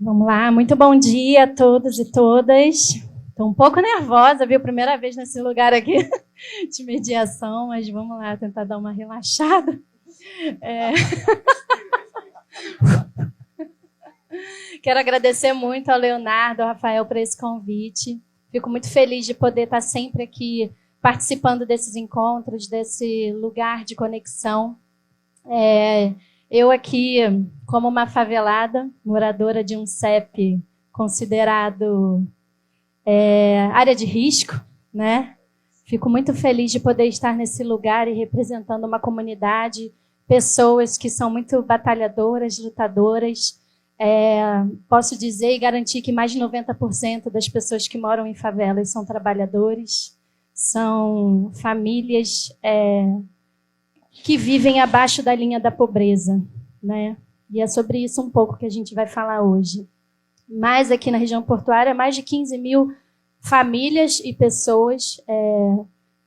Vamos lá, muito bom dia a todos e todas. Estou um pouco nervosa, viu? Primeira vez nesse lugar aqui de mediação, mas vamos lá tentar dar uma relaxada. Quero agradecer muito ao Leonardo, ao Rafael, por esse convite. Fico muito feliz de poder estar sempre aqui participando desses encontros, desse lugar de conexão. Eu aqui, como uma favelada, moradora de um CEP considerado área de risco, né? Fico muito feliz de poder estar nesse lugar e representando uma comunidade, pessoas que são muito batalhadoras, lutadoras. Posso dizer e garantir que mais de 90% das pessoas que moram em favelas são trabalhadores, são famílias que vivem abaixo da linha da pobreza, né? E é sobre isso um pouco que a gente vai falar hoje. Mas aqui na região portuária, mais de 15 mil famílias e pessoas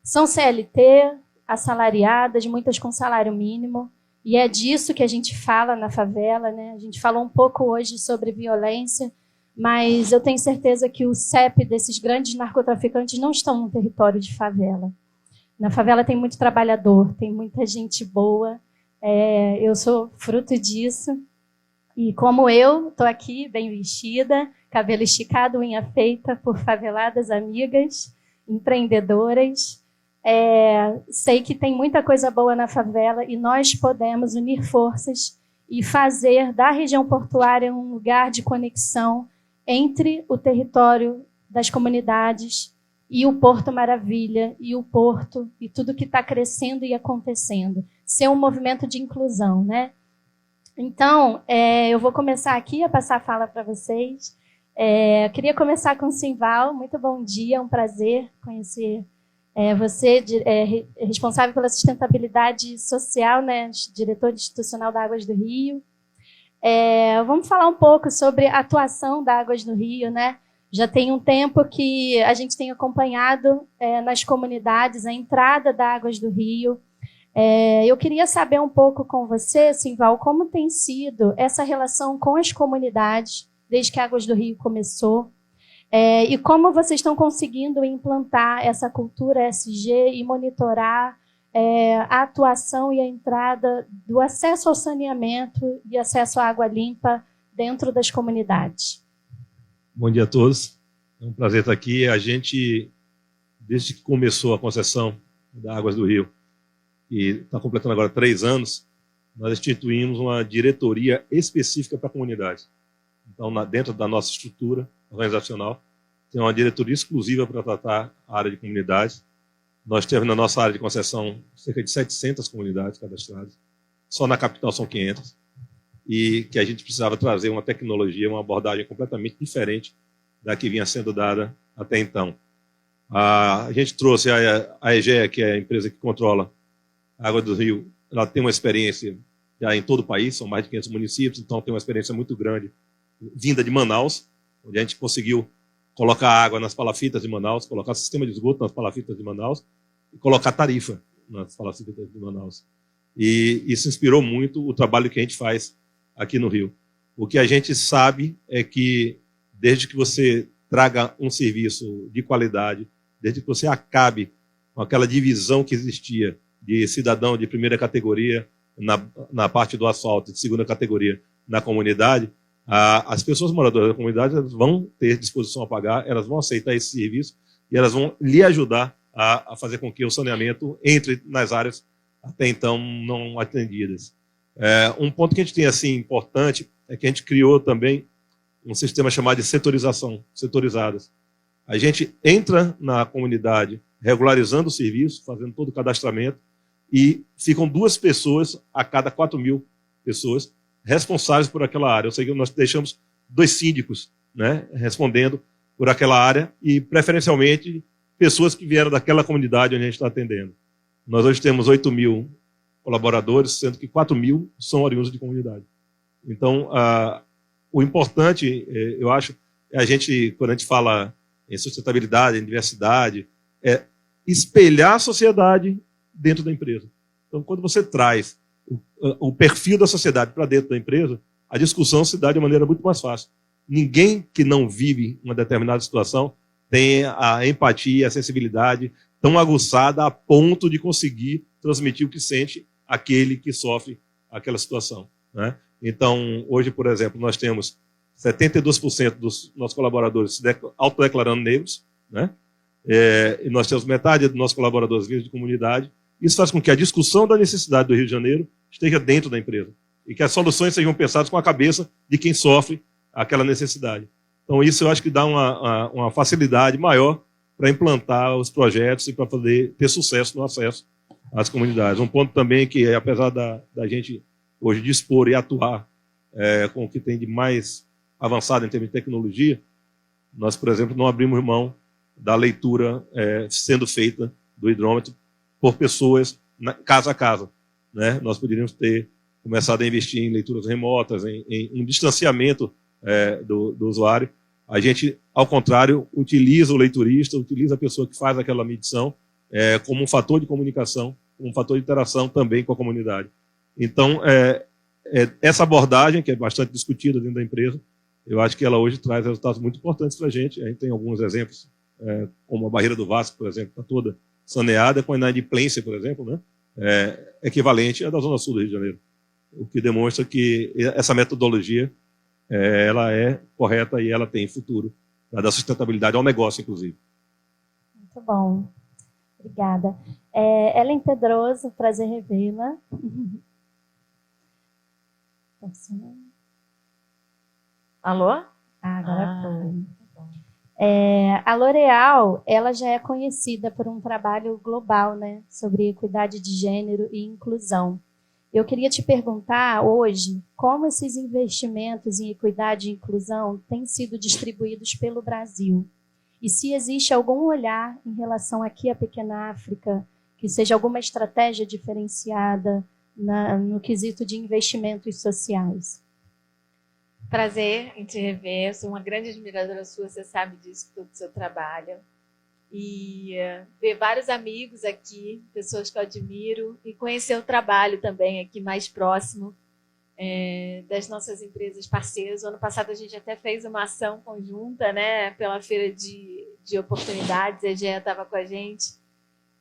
são CLT, assalariadas, muitas com salário mínimo, e é disso que a gente fala na favela, né? A gente falou um pouco hoje sobre violência, mas eu tenho certeza que o CEP desses grandes narcotraficantes não estão no território de favela. Na favela tem muito trabalhador, tem muita gente boa. Eu sou fruto disso. E como eu, estou aqui bem vestida, cabelo esticado, unha feita por faveladas amigas, empreendedoras. Sei que tem muita coisa boa na favela e nós podemos unir forças e fazer da região portuária um lugar de conexão entre o território das comunidades e o Porto Maravilha, e o Porto, e tudo que está crescendo e acontecendo. Ser um movimento de inclusão, né? Então, eu vou começar aqui a passar a fala para vocês. Eu queria começar com o Simval. Muito bom dia, é um prazer conhecer você, responsável pela sustentabilidade social, né? Diretor institucional da Águas do Rio. Vamos falar um pouco sobre a atuação da Águas do Rio, né? Já tem um tempo que a gente tem acompanhado nas comunidades a entrada da Águas do Rio. Eu queria saber um pouco com você, Simval, como tem sido essa relação com as comunidades desde que a Águas do Rio começou e como vocês estão conseguindo implantar essa cultura ESG e monitorar a atuação e a entrada do acesso ao saneamento e acesso à água limpa dentro das comunidades. Bom dia a todos. É um prazer estar aqui. A gente, desde que começou a concessão da Águas do Rio, e está completando agora 3 anos, nós instituímos uma diretoria específica para a comunidade. Então, dentro da nossa estrutura organizacional, tem uma diretoria exclusiva para tratar a área de comunidades. Nós temos na nossa área de concessão cerca de 700 comunidades cadastradas. Só na capital são 500. E que a gente precisava trazer uma tecnologia, uma abordagem completamente diferente da que vinha sendo dada até então. A gente trouxe a EGEA, que é a empresa que controla a Água do Rio. Ela tem uma experiência já em todo o país, são mais de 500 municípios, então tem uma experiência muito grande, vinda de Manaus, onde a gente conseguiu colocar água nas palafitas de Manaus, colocar sistema de esgoto nas palafitas de Manaus e colocar tarifa nas palafitas de Manaus. E isso inspirou muito o trabalho que a gente faz aqui no Rio. O que a gente sabe é que, desde que você traga um serviço de qualidade, desde que você acabe com aquela divisão que existia de cidadão de primeira categoria na parte do asfalto, de segunda categoria na comunidade, as pessoas moradoras da comunidade elas vão ter disposição a pagar, elas vão aceitar esse serviço e elas vão lhe ajudar a fazer com que o saneamento entre nas áreas até então não atendidas. Um ponto que a gente tem assim importante é que a gente criou também um sistema chamado de setorização, setorizadas. A gente entra na comunidade regularizando o serviço, fazendo todo o cadastramento, e ficam 2 pessoas a cada 4.000 pessoas responsáveis por aquela área. Ou seja, nós deixamos 2 síndicos, né, respondendo por aquela área e, preferencialmente, pessoas que vieram daquela comunidade onde a gente está atendendo. Nós hoje temos 8.000 colaboradores, sendo que 4.000 são oriundos de comunidade. Então, o importante, eu acho, é a gente, quando a gente fala em sustentabilidade, em diversidade, é espelhar a sociedade dentro da empresa. Então, quando você traz o perfil da sociedade para dentro da empresa, a discussão se dá de maneira muito mais fácil. ninguém que não vive uma determinada situação tem a empatia, a sensibilidade tão aguçada a ponto de conseguir transmitir o que sente aquele que sofre aquela situação, né? Então, hoje, por exemplo, nós temos 72% dos nossos colaboradores se autodeclarando negros, né? E nós temos metade dos nossos colaboradores vindos de comunidade. Isso faz com que a discussão da necessidade do Rio de Janeiro esteja dentro da empresa e que as soluções sejam pensadas com a cabeça de quem sofre aquela necessidade. Então, isso eu acho que dá uma facilidade maior para implantar os projetos e para poder ter sucesso no acesso às comunidades. Um ponto também que, apesar da gente hoje dispor e atuar com o que tem de mais avançado em termos de tecnologia, nós, por exemplo, não abrimos mão da leitura sendo feita do hidrômetro por pessoas casa a casa, né? Nós poderíamos ter começado a investir em leituras remotas, em distanciamento do usuário. A gente, ao contrário, utiliza o leiturista, utiliza a pessoa que faz aquela medição como um fator de comunicação, um fator de interação também com a comunidade. Então, essa abordagem, que é bastante discutida dentro da empresa, eu acho que ela hoje traz resultados muito importantes para a gente. A gente tem alguns exemplos, como a barreira do Vasco, por exemplo, está toda saneada, com a inadimplência, por exemplo, né, equivalente à da Zona Sul do Rio de Janeiro, o que demonstra que essa metodologia ela é correta e ela tem futuro para dar sustentabilidade ao negócio, inclusive. Muito bom. Obrigada. Ellen Pedroso, prazer revê-la. Alô? Agora foi. A L'Oréal, ela já é conhecida por um trabalho global, né, sobre equidade de gênero e inclusão. Eu queria te perguntar hoje como esses investimentos em equidade e inclusão têm sido distribuídos pelo Brasil. E se existe algum olhar em relação aqui à pequena África, que seja alguma estratégia diferenciada no quesito de investimentos sociais. Prazer em te rever, eu sou uma grande admiradora sua, você sabe disso, todo o seu trabalho. E ver vários amigos aqui, pessoas que eu admiro, e conhecer o trabalho também aqui mais próximo das nossas empresas parceiras. O ano passado a gente até fez uma ação conjunta, né, pela Feira de Oportunidades, a EGEA estava com a gente,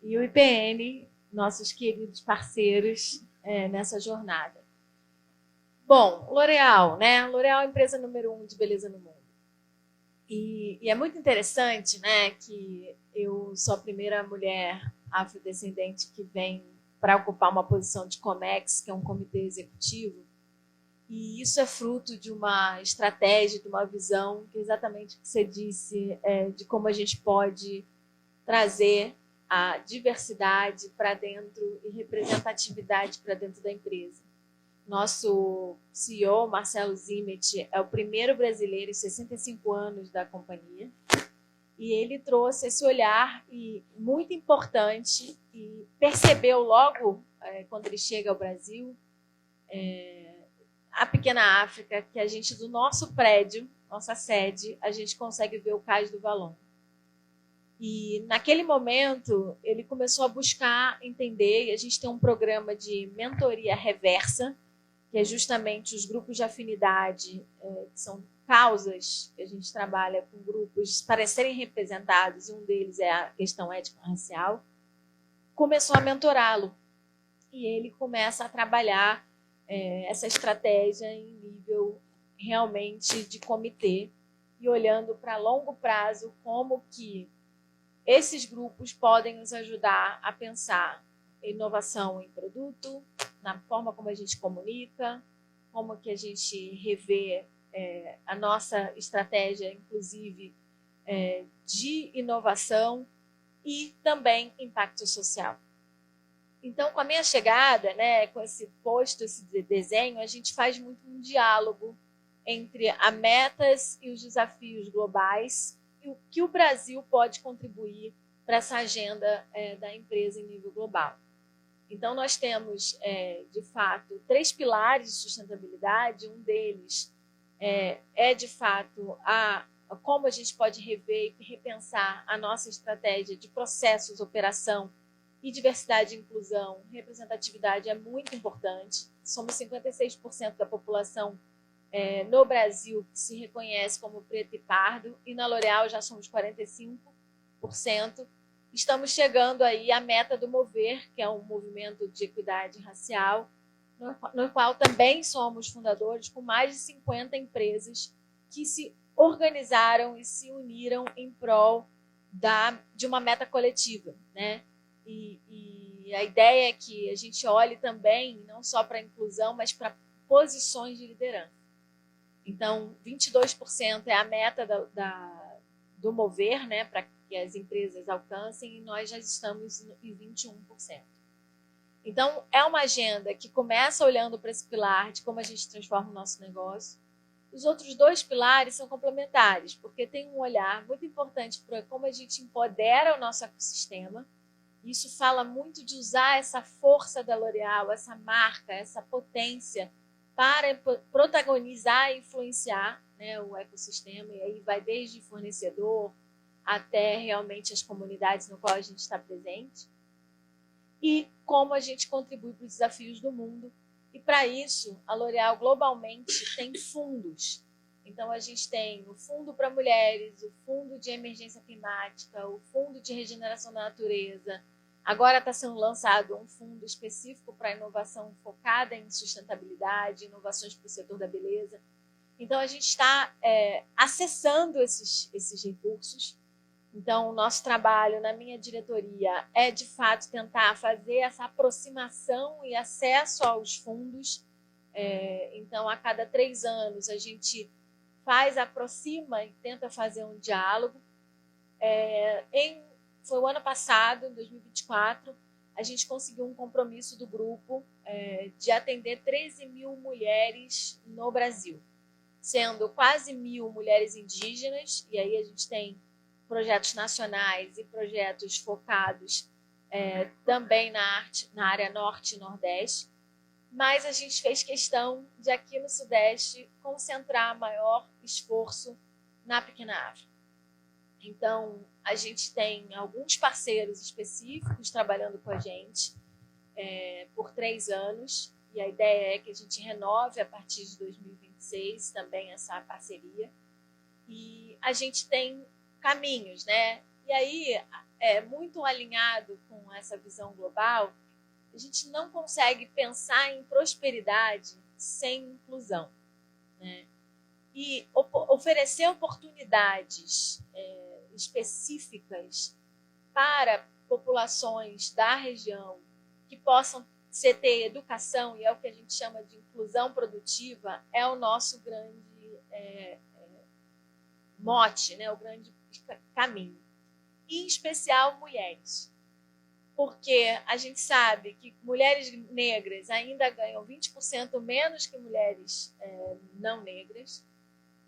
e o IPN, nossos queridos parceiros nessa jornada. Bom, L'Oréal, né? L'Oréal é a empresa número 1 de beleza no mundo. E é muito interessante, né, que eu sou a primeira mulher afrodescendente que vem para ocupar uma posição de COMEX, que é um comitê executivo. E isso é fruto de uma estratégia, de uma visão, que é exatamente o que você disse, de como a gente pode trazer a diversidade para dentro e representatividade para dentro da empresa. Nosso CEO, Marcelo Zimmet, é o primeiro brasileiro em 65 anos da companhia e ele trouxe esse olhar muito importante e percebeu logo, quando ele chega ao Brasil, a pequena África, que a gente, do nosso prédio, nossa sede, a gente consegue ver o Cais do Valon. E naquele momento ele começou a buscar entender, e a gente tem um programa de mentoria reversa, que é justamente os grupos de afinidade, que são causas que a gente trabalha com grupos para serem representados, e um deles é a questão étnico-racial, começou a mentorá-lo. E ele começa a trabalhar essa estratégia em nível realmente de comitê, e olhando para longo prazo como que esses grupos podem nos ajudar a pensar inovação em produto, na forma como a gente comunica, como que a gente revê a nossa estratégia, inclusive, de inovação e também impacto social. Então, com a minha chegada, né, com esse posto, esse desenho, a gente faz muito um diálogo entre as metas e os desafios globais e o que o Brasil pode contribuir para essa agenda da empresa em nível global. Então, nós temos, de fato, 3 pilares de sustentabilidade. Um deles de fato, como a gente pode rever e repensar a nossa estratégia de processos, operação e diversidade e inclusão. Representatividade é muito importante. Somos 56% da população no Brasil que se reconhece como preto e pardo, e na L'Oréal já somos 45%. Estamos chegando aí à meta do Mover, que é um movimento de equidade racial, no qual também somos fundadores, com mais de 50 empresas que se organizaram e se uniram em prol de uma meta coletiva, né? E a ideia é que a gente olhe também, não só para a inclusão, mas para posições de liderança. Então, 22% é a meta do Mover, né, para que as empresas alcancem, e nós já estamos em 21%. Então, é uma agenda que começa olhando para esse pilar de como a gente transforma o nosso negócio. Os outros 2 pilares são complementares, porque tem um olhar muito importante para como a gente empodera o nosso ecossistema. Isso fala muito de usar essa força da L'Oréal, essa marca, essa potência, para protagonizar e influenciar, né, o ecossistema, e aí vai desde fornecedor até realmente as comunidades no qual a gente está presente, e como a gente contribui para os desafios do mundo. E para isso, a L'Oréal globalmente tem fundos. Então a gente tem o Fundo para Mulheres, o Fundo de Emergência Climática, o Fundo de Regeneração da Natureza. Agora está sendo lançado um fundo específico para inovação focada em sustentabilidade, inovações para o setor da beleza. Então, a gente está acessando esses recursos. Então, o nosso trabalho na minha diretoria é, de fato, tentar fazer essa aproximação e acesso aos fundos. Então, a cada 3 anos, a gente aproxima e tenta fazer um diálogo. Foi o ano passado, em 2024, a gente conseguiu um compromisso do grupo de atender 13 mil mulheres no Brasil, sendo quase 1.000 mulheres indígenas, e aí a gente tem projetos nacionais e projetos focados também na área norte e nordeste, mas a gente fez questão de, aqui no Sudeste, concentrar maior esforço na Pequena África. Então, a gente tem alguns parceiros específicos trabalhando com a gente por 3 anos, e a ideia é que a gente renove a partir de 2026 também essa parceria. E a gente tem caminhos, né? E aí, muito alinhado com essa visão global, a gente não consegue pensar em prosperidade sem inclusão, né? E oferecer oportunidades específicas para populações da região que possam ter educação, e é o que a gente chama de inclusão produtiva, é o nosso grande mote, né? O grande caminho. E, em especial, mulheres. Porque a gente sabe que mulheres negras ainda ganham 20% menos que mulheres não negras.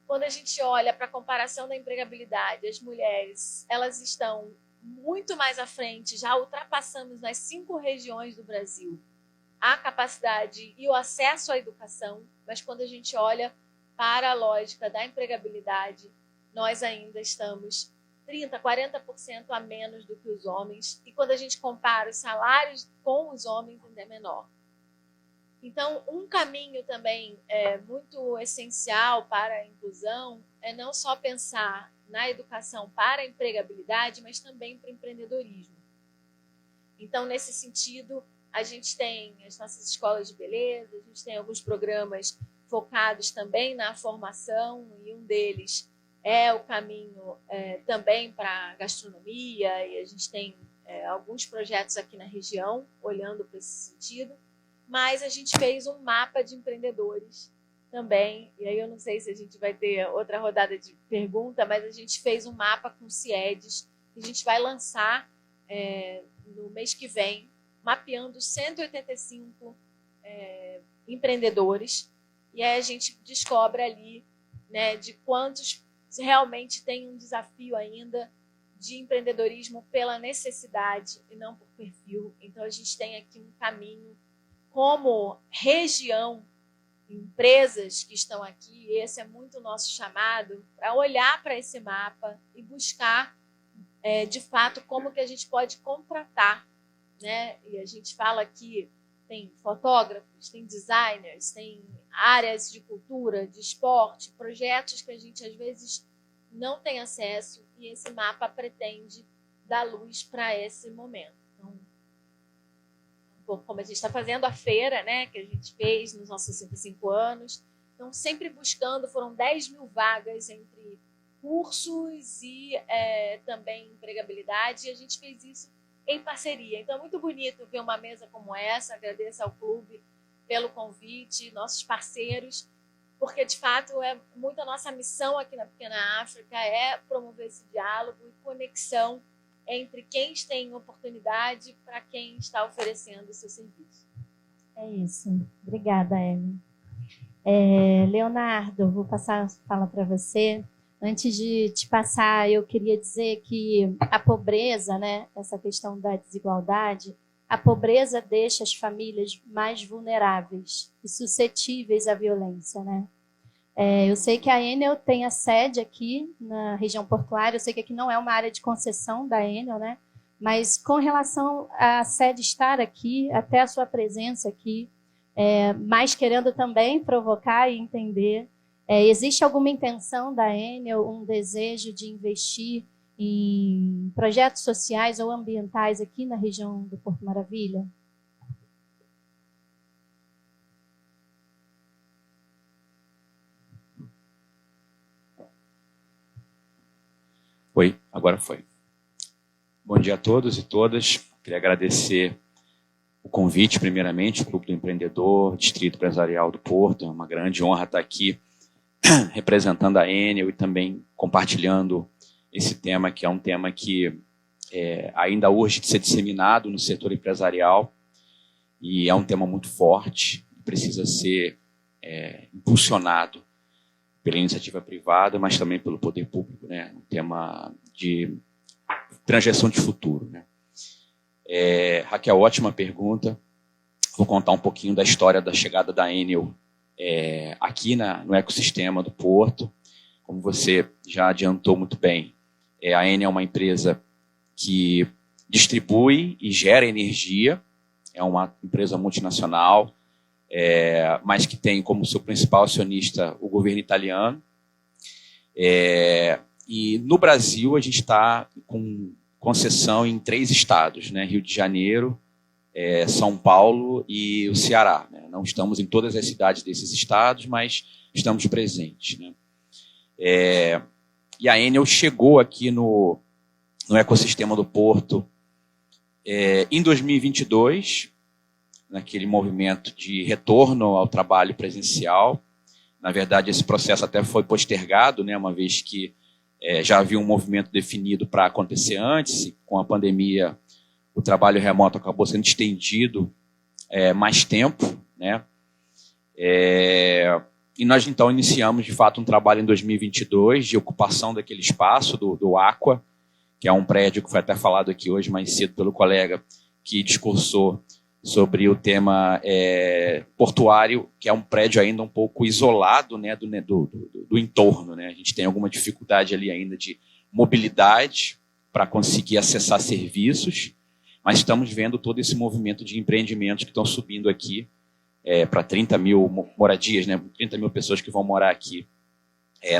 Quando a gente olha para a comparação da empregabilidade, as mulheres, elas estão muito mais à frente, já ultrapassamos nas 5 regiões do Brasil a capacidade e o acesso à educação, mas quando a gente olha para a lógica da empregabilidade, nós ainda estamos 30%, 40% a menos do que os homens, e quando a gente compara os salários com os homens, ainda é menor. Então, um caminho também muito essencial para a inclusão é não só pensar na educação para a empregabilidade, mas também para o empreendedorismo. Então, nesse sentido, a gente tem as nossas escolas de beleza, a gente tem alguns programas focados também na formação, e um deles é o caminho também para a gastronomia, e a gente tem alguns projetos aqui na região olhando para esse sentido. Mas a gente fez um mapa de empreendedores também, e aí eu não sei se a gente vai ter outra rodada de pergunta, mas a gente fez um mapa com CIEDs, que a gente vai lançar no mês que vem, mapeando 185 empreendedores, e aí a gente descobre ali, né, de quantos realmente tem um desafio ainda de empreendedorismo pela necessidade e não por perfil. Então a gente tem aqui um caminho como região, empresas que estão aqui, esse é muito o nosso chamado, para olhar para esse mapa e buscar, de fato, como que a gente pode contratar, né? E a gente fala aqui, tem fotógrafos, tem designers, tem áreas de cultura, de esporte, projetos que a gente às vezes não tem acesso, e esse mapa pretende dar luz para esse momento. Então, um pouco como a gente está fazendo a feira, né, que a gente fez nos nossos 65 anos. Então, sempre buscando, foram 10 mil vagas entre cursos e também empregabilidade, e a gente fez isso em parceria. Então, é muito bonito ver uma mesa como essa. Agradeço ao clube pelo convite, nossos parceiros, porque, de fato, é muito a nossa missão aqui na Pequena África, é promover esse diálogo e conexão entre quem tem oportunidade para quem está oferecendo o seu serviço. É isso. Obrigada, Ellen. Leonardo, vou passar a fala para você. Antes de te passar, eu queria dizer que a pobreza, né, essa questão da desigualdade, a pobreza deixa as famílias mais vulneráveis e suscetíveis à violência, né? Eu sei que a Enel tem a sede aqui na região portuária, eu sei que aqui não é uma área de concessão da Enel, né? Mas com relação à sede estar aqui, até a sua presença aqui, mas querendo também provocar e entender, existe alguma intenção da Enel, um desejo de investir em projetos sociais ou ambientais aqui na região do Porto Maravilha? Oi, agora foi. Bom dia a todos e todas. Queria agradecer o convite, primeiramente, o Clube do Empreendedor, Distrito Empresarial do Porto. É uma grande honra estar aqui representando a Enel e também compartilhando esse tema, que é um tema que ainda urge de ser disseminado no setor empresarial, e é um tema muito forte, precisa ser impulsionado pela iniciativa privada, mas também pelo poder público, né? Um tema de projeção de futuro, né? Raquel, ótima pergunta. Vou contar um pouquinho da história da chegada da Enel aqui no ecossistema do Porto. Como você já adiantou muito bem, a Enel é uma empresa que distribui e gera energia, é uma empresa multinacional, mas que tem como seu principal acionista o governo italiano. E no Brasil a gente está com concessão em 3 estados, né? Rio de Janeiro, São Paulo e o Ceará, né? Não estamos em todas as cidades desses estados, mas estamos presentes, né? E a Enel chegou aqui no ecossistema do Porto em 2022, naquele movimento de retorno ao trabalho presencial. Na verdade, esse processo até foi postergado, né, uma vez que já havia um movimento definido para acontecer antes, e com a pandemia o trabalho remoto acabou sendo estendido mais tempo, né? E nós, então, iniciamos, de fato, um trabalho em 2022 de ocupação daquele espaço do Aqua, que é um prédio que foi até falado aqui hoje mais cedo pelo colega que discursou sobre o tema portuário, que é um prédio ainda um pouco isolado, né, do entorno, né? A gente tem alguma dificuldade ali ainda de mobilidade para conseguir acessar serviços, mas estamos vendo todo esse movimento de empreendimentos que estão subindo aqui para 30 mil moradias, né? 30 mil pessoas que vão morar aqui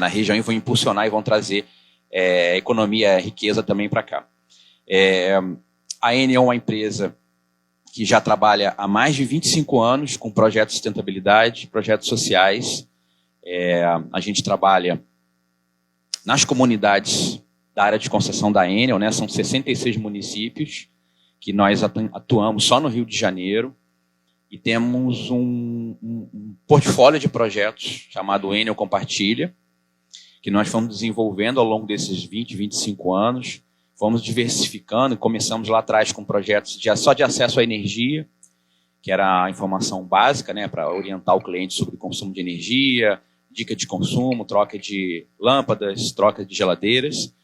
na região e vão impulsionar e vão trazer economia, riqueza também para cá. A Enel é uma empresa que já trabalha há mais de 25 anos com projetos de sustentabilidade, projetos sociais. A gente trabalha nas comunidades da área de concessão da Enel, né? São 66 municípios que nós atuamos só no Rio de Janeiro, e temos um portfólio de projetos chamado Enel Compartilha, que nós fomos desenvolvendo ao longo desses 20, 25 anos. Fomos diversificando e começamos lá atrás com projetos só de acesso à energia, que era a informação básica, né, para orientar o cliente sobre o consumo de energia, dica de consumo, troca de lâmpadas, troca de geladeiras.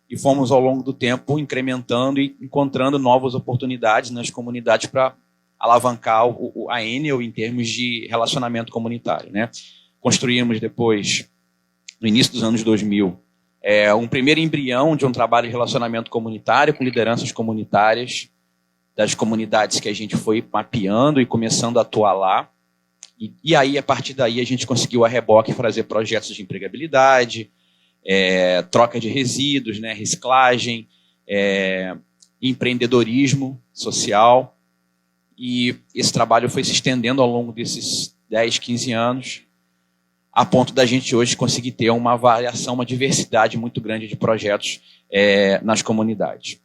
E fomos, ao longo do tempo, incrementando e encontrando novas oportunidades nas comunidades para alavancar a Enel em termos de relacionamento comunitário, né? Construímos depois, no início dos anos 2000, um primeiro embrião de um trabalho de relacionamento comunitário com lideranças comunitárias das comunidades que a gente foi mapeando e começando a atuar lá. E aí, a partir daí, a gente conseguiu a reboque fazer projetos de empregabilidade, troca de resíduos, né, reciclagem, empreendedorismo social. E esse trabalho foi se estendendo ao longo desses 10, 15 anos, a ponto da gente hoje conseguir ter uma variação, uma diversidade muito grande de projetos nas comunidades.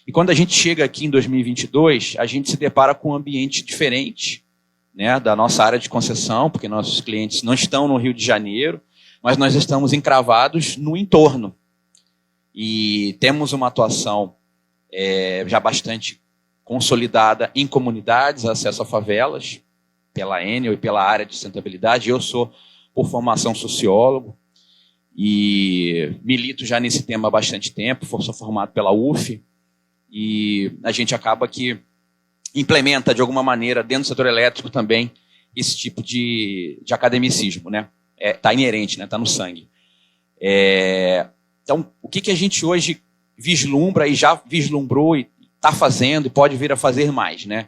E quando a gente chega aqui em 2022, a gente se depara com um ambiente diferente, né, da nossa área de concessão, porque nossos clientes não estão no Rio de Janeiro, mas nós estamos encravados no entorno. E temos uma atuação já bastante consolidada em comunidades, acesso a favelas, pela Enel e pela área de sustentabilidade. Eu sou, por formação, sociólogo e milito já nesse tema há bastante tempo, sou formado pela UF, e a gente acaba que implementa, de alguma maneira, dentro do setor elétrico também, esse tipo de academicismo, né? Tá inerente, né? Tá no sangue. Então, o que a gente hoje vislumbra e já vislumbrou e está fazendo e pode vir a fazer mais, né?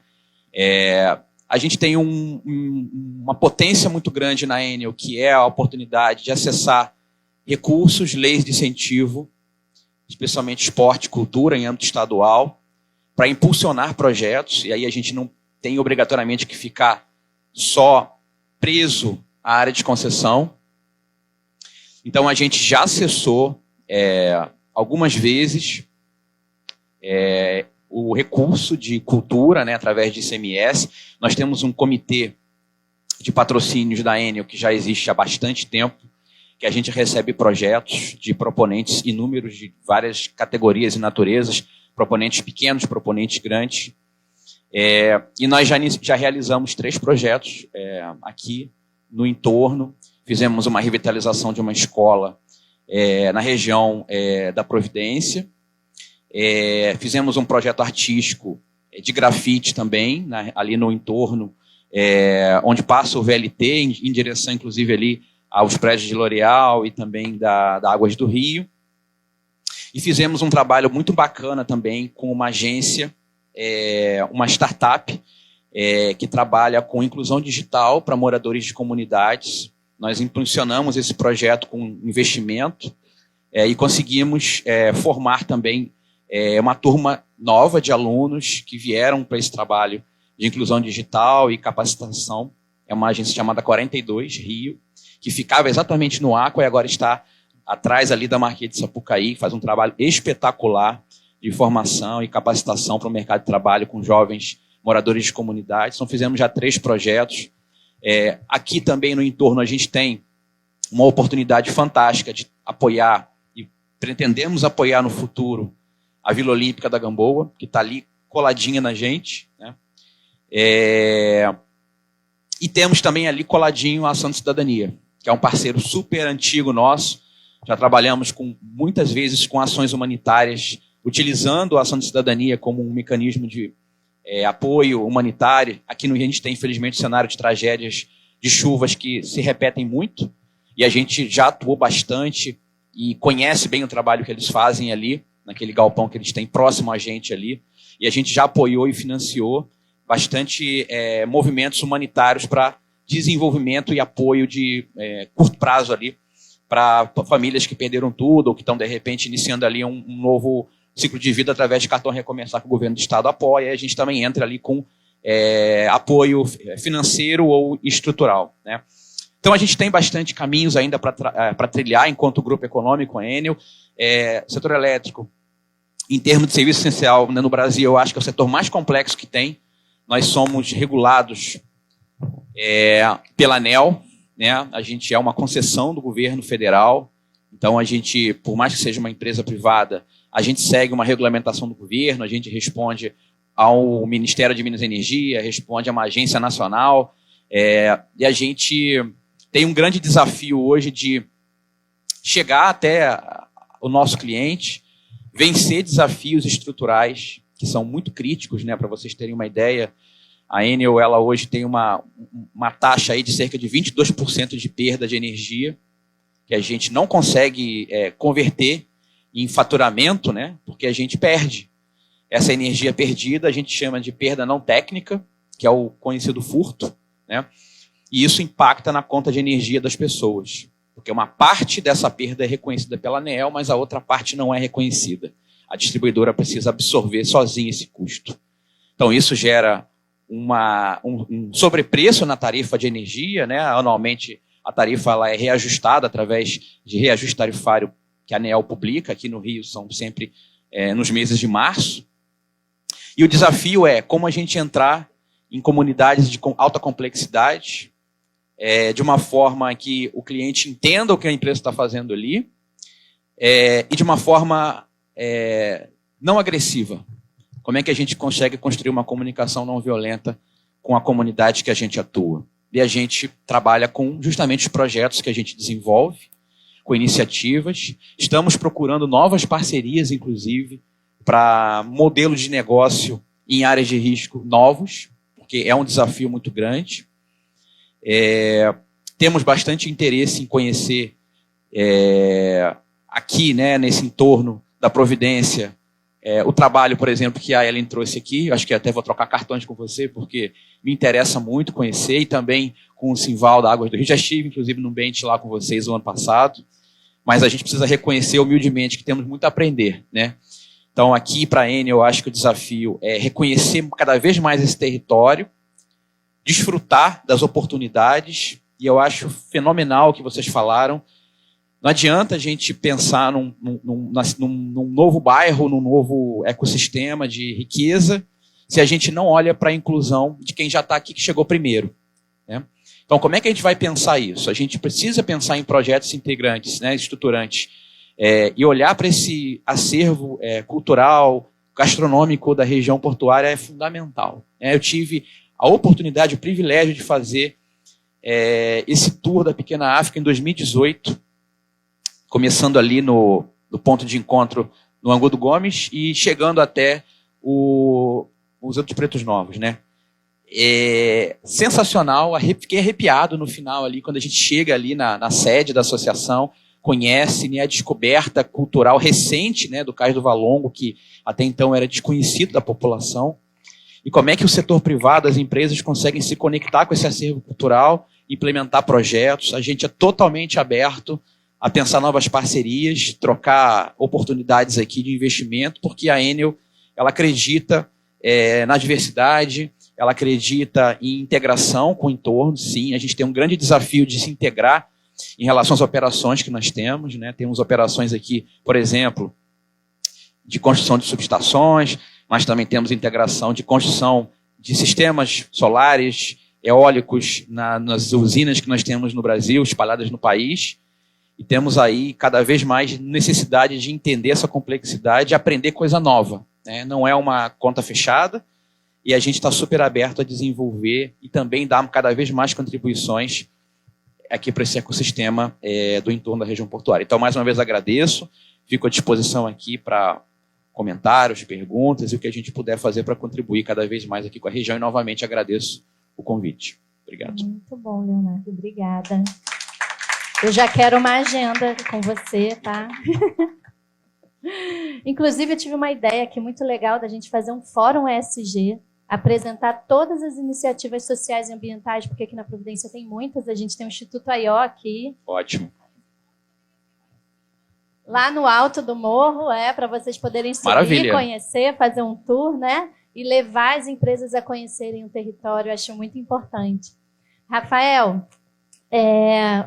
A gente tem uma potência muito grande na Enel, que é a oportunidade de acessar recursos, leis de incentivo, especialmente esporte e cultura em âmbito estadual, para impulsionar projetos, e aí a gente não tem obrigatoriamente que ficar só preso à área de concessão. Então, a gente já acessou algumas vezes o recurso de cultura, né, através de ICMS. Nós temos um comitê de patrocínios da Enel que já existe há bastante tempo, que a gente recebe projetos de proponentes inúmeros de várias categorias e naturezas, proponentes pequenos, proponentes grandes. E nós já realizamos 3 projetos aqui no entorno. Fizemos uma revitalização de uma escola na região da Providência. Fizemos um projeto artístico de grafite também, ali no entorno, onde passa o VLT, em direção, inclusive, ali aos prédios de L'Oréal e também da Águas do Rio. E fizemos um trabalho muito bacana também com uma agência, uma startup, que trabalha com inclusão digital para moradores de comunidades. Nós impulsionamos esse projeto com investimento e conseguimos formar também uma turma nova de alunos que vieram para esse trabalho de inclusão digital e capacitação. É uma agência chamada 42 Rio, que ficava exatamente no Aqua e agora está atrás ali da Marquês de Sapucaí, faz um trabalho espetacular de formação e capacitação para o mercado de trabalho com jovens moradores de comunidades. Então, fizemos já 3 projetos. Aqui também no entorno a gente tem uma oportunidade fantástica de apoiar, e pretendemos apoiar no futuro, a Vila Olímpica da Gamboa, que está ali coladinha na gente, né? E temos também ali coladinho a Ação de Cidadania, que é um parceiro super antigo nosso. Já trabalhamos muitas vezes com ações humanitárias, utilizando a Ação de Cidadania como um mecanismo de apoio humanitário. Aqui no Rio a gente tem, infelizmente, um cenário de tragédias de chuvas que se repetem muito, e a gente já atuou bastante e conhece bem o trabalho que eles fazem ali, naquele galpão que eles têm próximo a gente ali, e a gente já apoiou e financiou bastante movimentos humanitários para desenvolvimento e apoio de curto prazo ali para famílias que perderam tudo ou que estão, de repente, iniciando ali um novo ciclo de vida através de cartão Recomeçar que o governo do Estado apoia, e a gente também entra ali com apoio financeiro ou estrutural, né? Então, a gente tem bastante caminhos ainda para trilhar enquanto grupo econômico, a Enel. Setor elétrico, em termos de serviço essencial, né, no Brasil, eu acho que é o setor mais complexo que tem. Nós somos regulados pela ANEEL, né? A gente é uma concessão do governo federal. Então, a gente, por mais que seja uma empresa privada, a gente segue uma regulamentação do governo, a gente responde ao Ministério de Minas e Energia, responde a uma agência nacional, e a gente tem um grande desafio hoje de chegar até o nosso cliente, vencer desafios estruturais que são muito críticos, né? Para vocês terem uma ideia, a Enel, ela hoje tem uma taxa aí de cerca de 22% de perda de energia, que a gente não consegue converter em faturamento, né? Porque a gente perde. Essa energia perdida a gente chama de perda não técnica, que é o conhecido furto, né? E isso impacta na conta de energia das pessoas, porque uma parte dessa perda é reconhecida pela ANEEL, mas a outra parte não é reconhecida. A distribuidora precisa absorver sozinha esse custo. Então, isso gera um sobrepreço na tarifa de energia, né? Anualmente, a tarifa ela é reajustada através de reajuste tarifário que a ANEEL publica. Aqui no Rio são sempre nos meses de março. E o desafio é como a gente entrar em comunidades de alta complexidade, de uma forma que o cliente entenda o que a empresa está fazendo ali, e de uma forma não agressiva. Como é que a gente consegue construir uma comunicação não violenta com a comunidade que a gente atua? E a gente trabalha com justamente os projetos que a gente desenvolve, com iniciativas. Estamos procurando novas parcerias, inclusive, para modelos de negócio em áreas de risco novos, porque é um desafio muito grande. Temos bastante interesse em conhecer aqui, né, nesse entorno da Providência, o trabalho, por exemplo, que a Ellen trouxe aqui. Eu acho que até vou trocar cartões com você, porque me interessa muito conhecer, e também com o Simval da Águas do Rio. Já estive, inclusive, num bench lá com vocês o ano passado, mas a gente precisa reconhecer humildemente que temos muito a aprender, né? Então, aqui para a Enel, eu acho que o desafio é reconhecer cada vez mais esse território, desfrutar das oportunidades, e eu acho fenomenal o que vocês falaram. Não adianta a gente pensar num novo bairro, num novo ecossistema de riqueza, se a gente não olha para a inclusão de quem já está aqui, que chegou primeiro, né? Então, como é que a gente vai pensar isso? A gente precisa pensar em projetos integrantes, né, estruturantes, e olhar para esse acervo cultural, gastronômico da região portuária é fundamental. Eu tive a oportunidade, o privilégio de fazer esse tour da Pequena África em 2018, começando ali no ponto de encontro no Angu do Gomes e chegando até o Museu dos Pretos Novos, né? Sensacional, fiquei arrepiado no final ali, quando a gente chega ali na sede da associação, conhece, né, a descoberta cultural recente, né, do Cais do Valongo, que até então era desconhecido da população, e como é que o setor privado, as empresas conseguem se conectar com esse acervo cultural, implementar projetos. A gente é totalmente aberto a pensar novas parcerias, trocar oportunidades aqui de investimento, porque a Enel ela acredita na diversidade, ela acredita em integração com o entorno. Sim, a gente tem um grande desafio de se integrar em relação às operações que nós temos, né? Temos operações aqui, por exemplo, de construção de subestações, mas também temos integração de construção de sistemas solares, eólicos nas usinas que nós temos no Brasil, espalhadas no país. E temos aí cada vez mais necessidade de entender essa complexidade e aprender coisa nova, né? Não é uma conta fechada, e a gente está super aberto a desenvolver e também dar cada vez mais contribuições aqui para esse ecossistema do entorno da região portuária. Então, mais uma vez, agradeço, fico à disposição aqui para comentários, perguntas e o que a gente puder fazer para contribuir cada vez mais aqui com a região, e novamente agradeço o convite. Obrigado. Muito bom, Leonardo. Obrigada. Eu já quero uma agenda com você, tá? Inclusive, eu tive uma ideia aqui muito legal da gente fazer um fórum ESG, apresentar todas as iniciativas sociais e ambientais, porque aqui na Providência tem muitas. A gente tem o Instituto AIO aqui. Ótimo. Lá no alto do morro, para vocês poderem subir, Maravilha. Conhecer, fazer um tour, né? E levar as empresas a conhecerem o território. Eu acho muito importante. Rafael,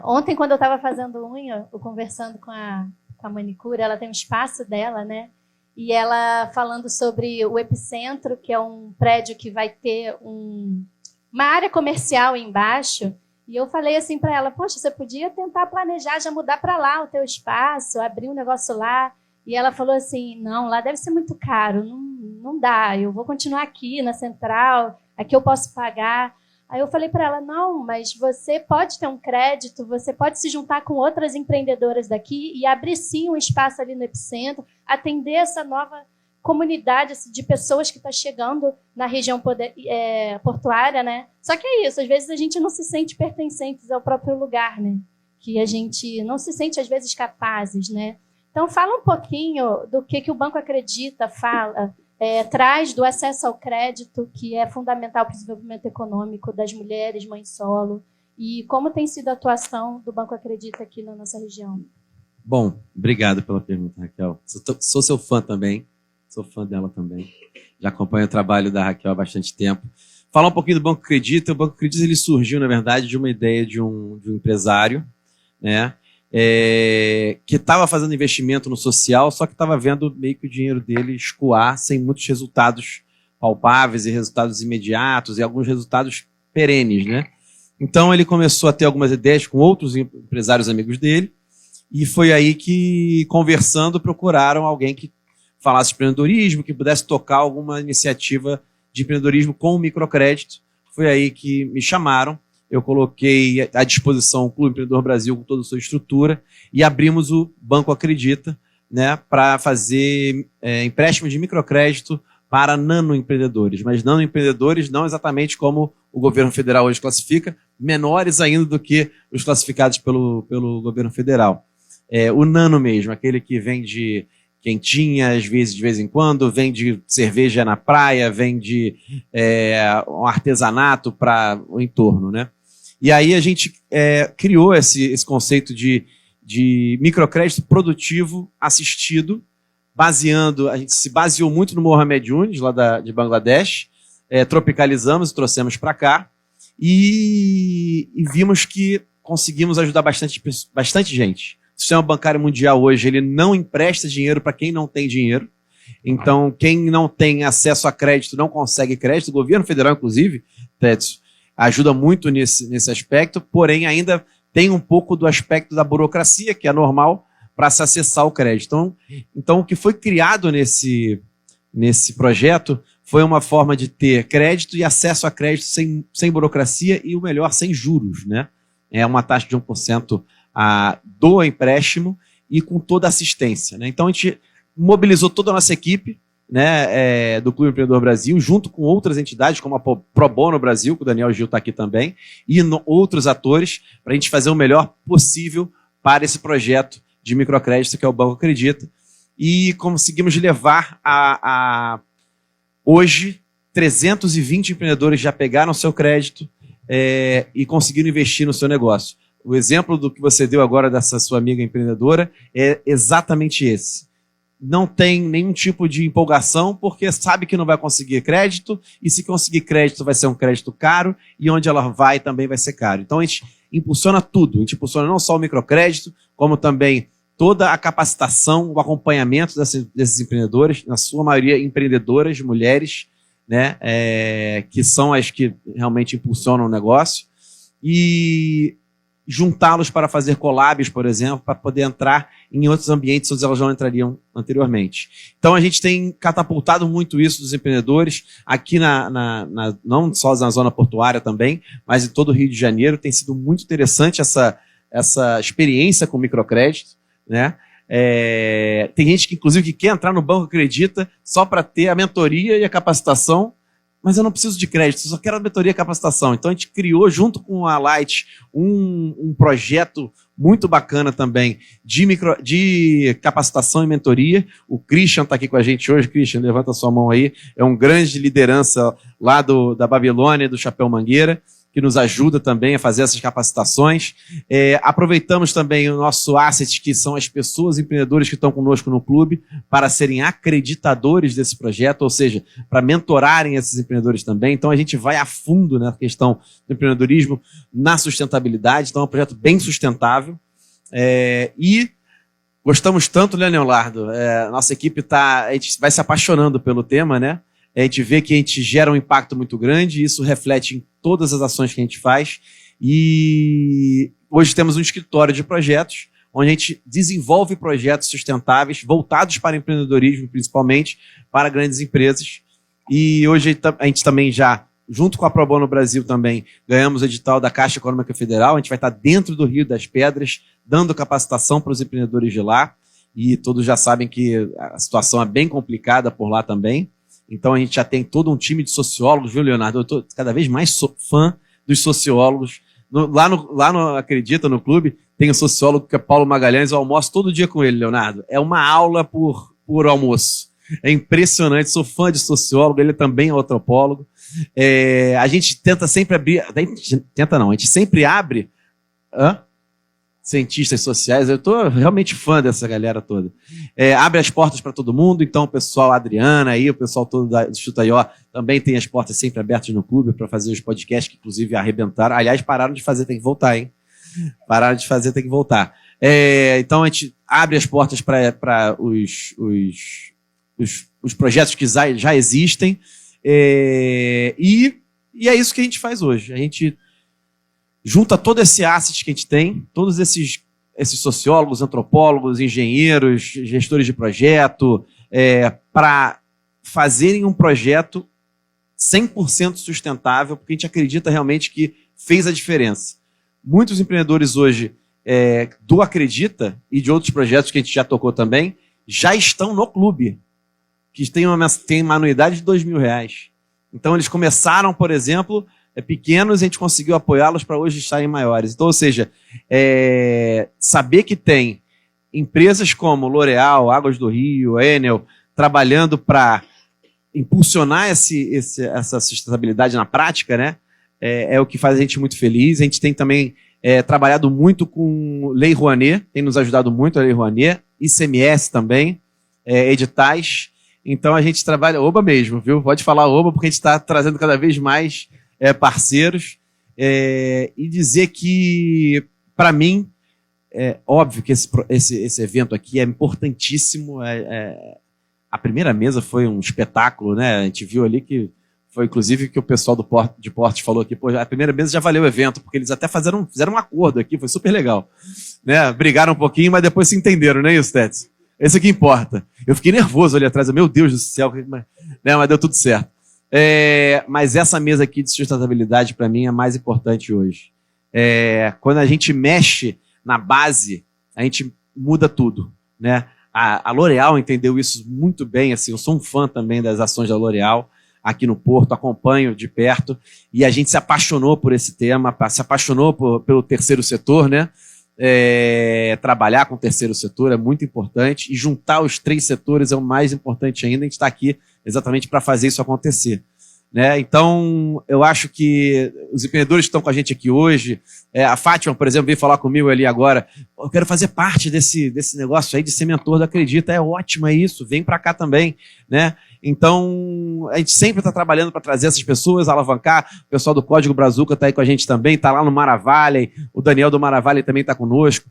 ontem, quando eu estava fazendo unha, eu conversando com a manicure, ela tem um espaço dela, né? E ela falando sobre o Epicentro, que é um prédio que vai ter uma área comercial embaixo. E eu falei assim para ela, poxa, você podia tentar planejar, já mudar para lá o teu espaço, abrir um negócio lá. E ela falou assim, não, lá deve ser muito caro, não dá, eu vou continuar aqui na Central, aqui eu posso pagar. Aí eu falei para ela, não, mas você pode ter um crédito, você pode se juntar com outras empreendedoras daqui e abrir sim um espaço ali no Epicentro, atender essa nova comunidade de pessoas que está chegando na região portuária, né? Só que é isso, às vezes a gente não se sente pertencentes ao próprio lugar, né? Que a gente não se sente, às vezes, capazes, né? Então, fala um pouquinho do que o Banco Acredita, traz do acesso ao crédito, que é fundamental para o desenvolvimento econômico das mulheres, mães solo, E como tem sido a atuação do Banco Acredita aqui na nossa região? Bom, obrigado pela pergunta, Raquel. Sou seu fã também, sou fã dela também. Já acompanho o trabalho da Raquel há bastante tempo. Falar um pouquinho do Banco Acredita. O Banco Acredita ele surgiu, na verdade, de uma ideia de um empresário, né, que estava fazendo investimento no social, só que estava vendo meio que o dinheiro dele escoar sem muitos resultados palpáveis e resultados imediatos e alguns resultados perenes, né? Então ele começou a ter algumas ideias com outros empresários amigos dele e foi aí que, conversando, procuraram alguém que falasse de empreendedorismo, que pudesse tocar alguma iniciativa de empreendedorismo com o microcrédito. Foi aí que me chamaram. Eu coloquei à disposição o Clube Empreendedor Brasil com toda a sua estrutura e abrimos o Banco Acredita, né, para fazer empréstimo de microcrédito para nanoempreendedores. Mas nanoempreendedores não exatamente como o governo federal hoje classifica, menores ainda do que os classificados pelo governo federal. O nano mesmo, aquele que vende quentinha, às vezes, de vez em quando, vende cerveja na praia, vende um artesanato para o entorno, né? E aí a gente criou esse conceito de microcrédito produtivo assistido, a gente se baseou muito no Mohamed Yunus, lá de Bangladesh, tropicalizamos e trouxemos para cá, e vimos que conseguimos ajudar bastante gente. O sistema bancário mundial hoje ele não empresta dinheiro para quem não tem dinheiro. Então, quem não tem acesso a crédito não consegue crédito. O governo federal, inclusive, Técio, ajuda muito nesse aspecto, porém ainda tem um pouco do aspecto da burocracia, que é normal, para se acessar o crédito. Então, o que foi criado nesse projeto foi uma forma de ter crédito e acesso a crédito sem burocracia e, o melhor, sem juros, né? É uma taxa de 1% do empréstimo e com toda a assistência, né? Então, a gente mobilizou toda a nossa equipe, né, do Clube Empreendedor Brasil, junto com outras entidades, como a Pro Bono Brasil, que o Daniel Gil está aqui também, e outros atores, para a gente fazer o melhor possível para esse projeto de microcrédito que é o Banco Acredita. E conseguimos levar hoje 320 empreendedores já pegaram seu crédito e conseguiram investir no seu negócio. O exemplo do que você deu agora dessa sua amiga empreendedora é exatamente esse. Não tem nenhum tipo de empolgação, porque sabe que não vai conseguir crédito, e se conseguir crédito vai ser um crédito caro, e onde ela vai também vai ser caro. Então a gente impulsiona tudo, a gente impulsiona não só o microcrédito, como também toda a capacitação, o acompanhamento desses empreendedores, na sua maioria empreendedoras, mulheres, né, que são as que realmente impulsionam o negócio, e juntá-los para fazer collabs, por exemplo, para poder entrar em outros ambientes onde elas não entrariam anteriormente. Então a gente tem catapultado muito isso dos empreendedores, aqui não só na zona portuária também, mas em todo o Rio de Janeiro. Tem sido muito interessante essa experiência com microcrédito, né? Tem gente que, inclusive, que quer entrar no Banco Acredita só para ter a mentoria e a capacitação, mas eu não preciso de crédito, eu só quero a mentoria e a capacitação. Então a gente criou, junto com a Light, um projeto muito bacana também de capacitação e mentoria. O Christian está aqui com a gente hoje. Christian, levanta a sua mão aí. É um grande liderança lá da Babilônia, do Chapéu Mangueira, que nos ajuda também a fazer essas capacitações. Aproveitamos também o nosso asset, que são as pessoas empreendedoras que estão conosco no clube, para serem acreditadores desse projeto, ou seja, para mentorarem esses empreendedores também. Então a gente vai a fundo na questão do empreendedorismo, na sustentabilidade. Então é um projeto bem sustentável. E gostamos tanto, né, Leonardo? Nossa equipe a gente vai se apaixonando pelo tema, né? A gente vê que a gente gera um impacto muito grande, e isso reflete em todas as ações que a gente faz. E hoje temos um escritório de projetos, onde a gente desenvolve projetos sustentáveis, voltados para empreendedorismo, principalmente, para grandes empresas. E hoje a gente também já, junto com a Pro Bono Brasil também, ganhamos o edital da Caixa Econômica Federal. A gente vai estar dentro do Rio das Pedras, dando capacitação para os empreendedores de lá. E todos já sabem que a situação é bem complicada por lá também. Então a gente já tem todo um time de sociólogos, viu, Leonardo? Eu estou cada vez mais fã dos sociólogos. Lá no Acredita, no clube, tem um sociólogo que é Paulo Magalhães. Eu almoço todo dia com ele, Leonardo. É uma aula por almoço. É impressionante, sou fã de sociólogo, ele também é antropólogo. A gente tenta sempre abrir... A gente sempre abre... Cientistas sociais, eu estou realmente fã dessa galera toda. Abre as portas para todo mundo, então o pessoal, a Adriana aí, o pessoal todo do Chutaió também tem as portas sempre abertas no clube para fazer os podcasts que inclusive arrebentaram. Aliás, pararam de fazer, tem que voltar, hein? Pararam de fazer, tem que voltar. Então a gente abre as portas para os projetos que já existem e é isso que a gente faz hoje. A gente junta todo esse asset que a gente tem, todos esses sociólogos, antropólogos, engenheiros, gestores de projeto, para fazerem um projeto 100% sustentável, porque a gente acredita realmente que fez a diferença. Muitos empreendedores hoje do Acredita e de outros projetos que a gente já tocou também, já estão no clube, que tem uma anuidade de R$2.000. Então eles começaram, por exemplo, pequenos, a gente conseguiu apoiá-los para hoje estarem maiores. Então, ou seja, saber que tem empresas como L'Oréal, Águas do Rio, Enel, trabalhando para impulsionar essa sustentabilidade na prática, né? É o que faz a gente muito feliz. A gente tem também trabalhado muito com Lei Rouanet, tem nos ajudado muito a Lei Rouanet, ICMS também, editais. Então a gente trabalha, oba mesmo, viu? Pode falar oba, porque a gente está trazendo cada vez mais parceiros, e dizer que, para mim, é óbvio que esse evento aqui é importantíssimo. A primeira mesa foi um espetáculo, né? A gente viu ali que foi, inclusive, que o pessoal de Portes falou aqui, pô, a primeira mesa já valeu o evento, porque eles até fizeram um acordo aqui, foi super legal. Né? Brigaram um pouquinho, mas depois se entenderam, né, isso, Tets? Esse aqui importa. Eu fiquei nervoso ali atrás, meu Deus do céu, mas deu tudo certo. Mas essa mesa aqui de sustentabilidade, para mim, é mais importante hoje. Quando a gente mexe na base, a gente muda tudo. Né? A L'Oréal entendeu isso muito bem. Assim, eu sou um fã também das ações da L'Oréal aqui no Porto, acompanho de perto, e a gente se apaixonou por esse tema, se apaixonou pelo terceiro setor, né? Trabalhar com o terceiro setor é muito importante, e juntar os 3 setores é o mais importante ainda. A gente está aqui exatamente para fazer isso acontecer. Né? Então, eu acho que os empreendedores que estão com a gente aqui hoje, a Fátima, por exemplo, veio falar comigo ali agora, eu quero fazer parte desse negócio aí de ser mentor do Acredita, é ótimo, é isso, vem para cá também. Né? Então, a gente sempre está trabalhando para trazer essas pessoas, alavancar. O pessoal do Código Brazuca está aí com a gente também, está lá no Maravalha, o Daniel do Maravalha também está conosco,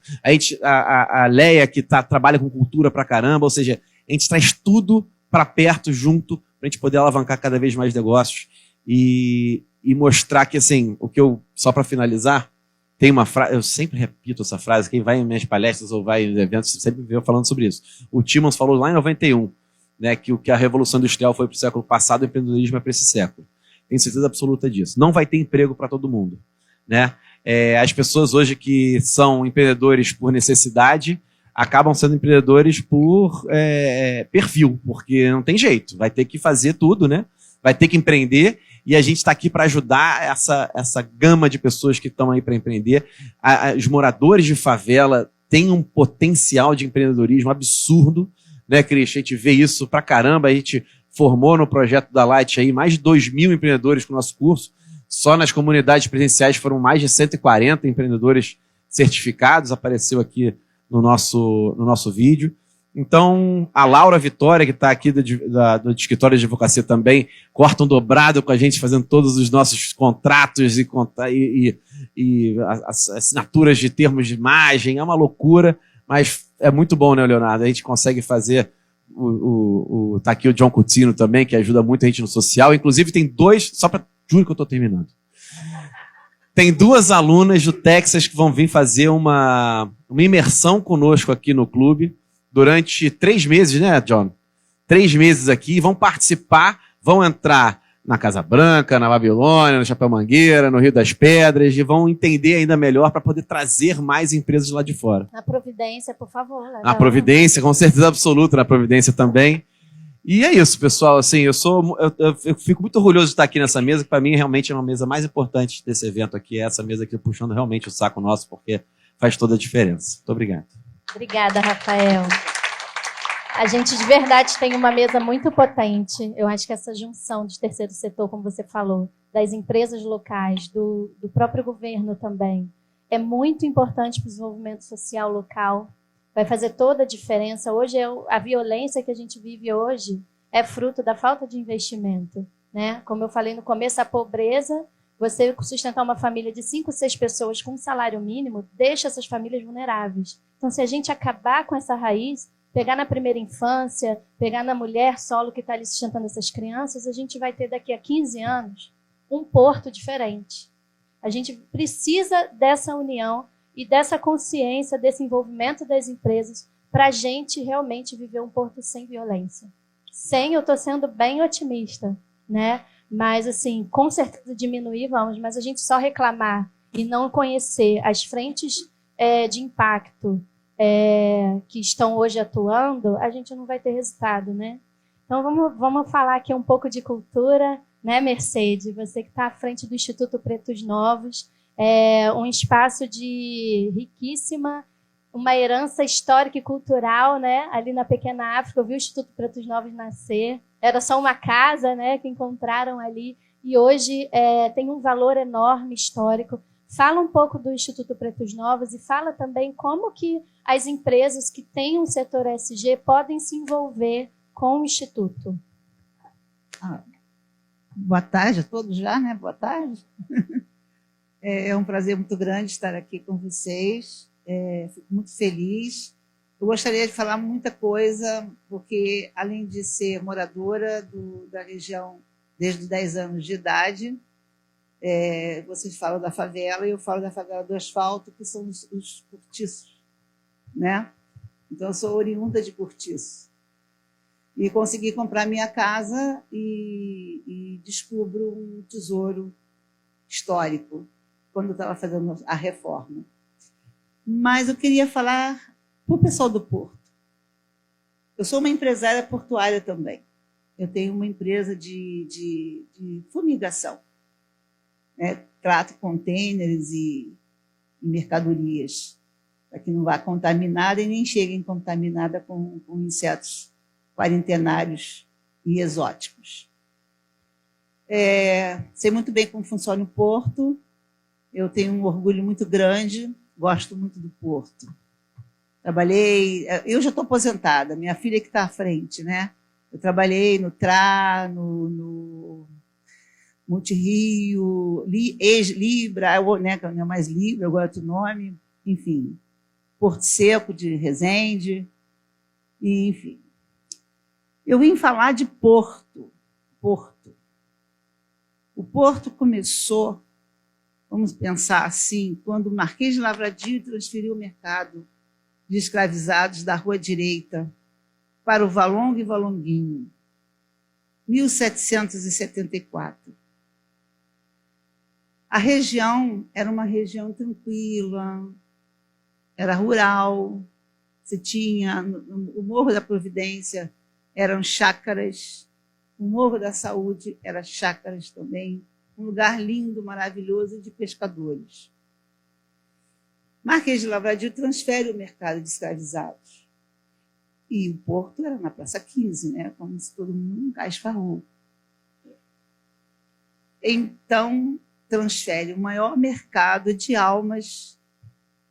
a Leia, que trabalha com cultura pra caramba, ou seja, a gente traz tudo para perto, junto, para a gente poder alavancar cada vez mais negócios e mostrar que, assim, só para finalizar, tem uma frase, eu sempre repito essa frase, quem vai em minhas palestras ou vai em eventos, sempre vê eu falando sobre isso. O Timmons falou lá em 91, né, que a Revolução Industrial foi para o século passado, o empreendedorismo é para esse século. Tenho certeza absoluta disso. Não vai ter emprego para todo mundo. Né? As pessoas hoje que são empreendedores por necessidade acabam sendo empreendedores por perfil, porque não tem jeito, vai ter que fazer tudo, né? Vai ter que empreender, e a gente está aqui para ajudar essa gama de pessoas que estão aí para empreender. Os moradores de favela têm um potencial de empreendedorismo absurdo, né, Cris? A gente vê isso pra caramba, a gente formou no projeto da Light aí mais de 2.000 empreendedores com o nosso curso, só nas comunidades presenciais foram mais de 140 empreendedores certificados, apareceu aqui no nosso vídeo. Então, a Laura Vitória, que está aqui do escritório de advocacia também, corta um dobrado com a gente, fazendo todos os nossos contratos e assinaturas de termos de imagem. É uma loucura, mas é muito bom, né, Leonardo? A gente consegue fazer... Tá aqui o John Coutinho também, que ajuda muito a gente no social. Inclusive, tem 2... Juro que eu estou terminando. Tem 2 alunas do Texas que vão vir fazer uma imersão conosco aqui no clube durante 3 meses, né, John? 3 meses aqui, vão participar, vão entrar na Casa Branca, na Babilônia, no Chapéu Mangueira, no Rio das Pedras, e vão entender ainda melhor para poder trazer mais empresas lá de fora. Na Providência, por favor. Na Providência, com certeza absoluta, na Providência também. E é isso, pessoal. Assim, eu fico muito orgulhoso de estar aqui nessa mesa, que para mim realmente é uma mesa mais importante desse evento aqui, é essa mesa aqui puxando realmente o saco nosso, porque faz toda a diferença. Muito obrigado. Obrigada, Rafael. A gente, de verdade, tem uma mesa muito potente. Eu acho que essa junção de terceiro setor, como você falou, das empresas locais, do próprio governo também, é muito importante para o desenvolvimento social local. Vai fazer toda a diferença. Hoje, a violência que a gente vive hoje é fruto da falta de investimento, né? Como eu falei no começo, a pobreza, você sustentar uma família de 5, 6 pessoas com um salário mínimo, deixa essas famílias vulneráveis. Então, se a gente acabar com essa raiz, pegar na primeira infância, pegar na mulher solo que está ali sustentando essas crianças, a gente vai ter daqui a 15 anos um porto diferente. A gente precisa dessa união e dessa consciência, desse envolvimento das empresas para a gente realmente viver um porto sem violência. Sem, eu estou sendo bem otimista, né? Mas, assim, com certeza diminuir vamos, mas a gente só reclamar e não conhecer as frentes de impacto que estão hoje atuando, a gente não vai ter resultado, né? Então, vamos falar aqui um pouco de cultura, né, Mercedes? Você que está à frente do Instituto Pretos Novos, um espaço de riquíssima, uma herança histórica e cultural, né? Ali na pequena África, eu vi o Instituto Pretos Novos nascer. Era só uma casa, né, que encontraram ali, e hoje tem um valor enorme histórico. Fala um pouco do Instituto Pretos Novos e fala também como que as empresas que têm um setor ESG podem se envolver com o Instituto. Boa tarde a todos já, né? Boa tarde. É um prazer muito grande estar aqui com vocês. Fico muito feliz. Eu gostaria de falar muita coisa, porque, além de ser moradora da região desde 10 anos de idade, vocês falam da favela e eu falo da favela do asfalto, que são os cortiços, né? Então, eu sou oriunda de cortiço. E consegui comprar minha casa e descubro um tesouro histórico quando eu estava fazendo a reforma. Mas eu queria falar para o pessoal do Porto. Eu sou uma empresária portuária também. Eu tenho uma empresa de fumigação, né? Trato contêineres e mercadorias, para que não vá contaminada e nem cheguem contaminada com insetos quarentenários e exóticos. Sei muito bem como funciona o Porto. Eu tenho um orgulho muito grande, gosto muito do Porto. Eu já estou aposentada, minha filha que está à frente, né? Eu trabalhei no TRA, no Multirio, Libra, né, que não é mais Libra, agora é outro nome, enfim, Porto Seco de Resende, enfim. Eu vim falar de Porto. O Porto começou, vamos pensar assim, quando o Marquês de Lavradio transferiu o mercado de escravizados da Rua Direita para o Valongo e Valonguinho, 1774. A região era uma região tranquila, era rural, você tinha o Morro da Providência, eram chácaras, o Morro da Saúde era chácaras também, um lugar lindo, maravilhoso de pescadores. Marquês de Lavradio transfere o mercado de escravizados. E o Porto era na Praça 15, né? Como se todo mundo nunca esfarrou. Então, transfere o maior mercado de almas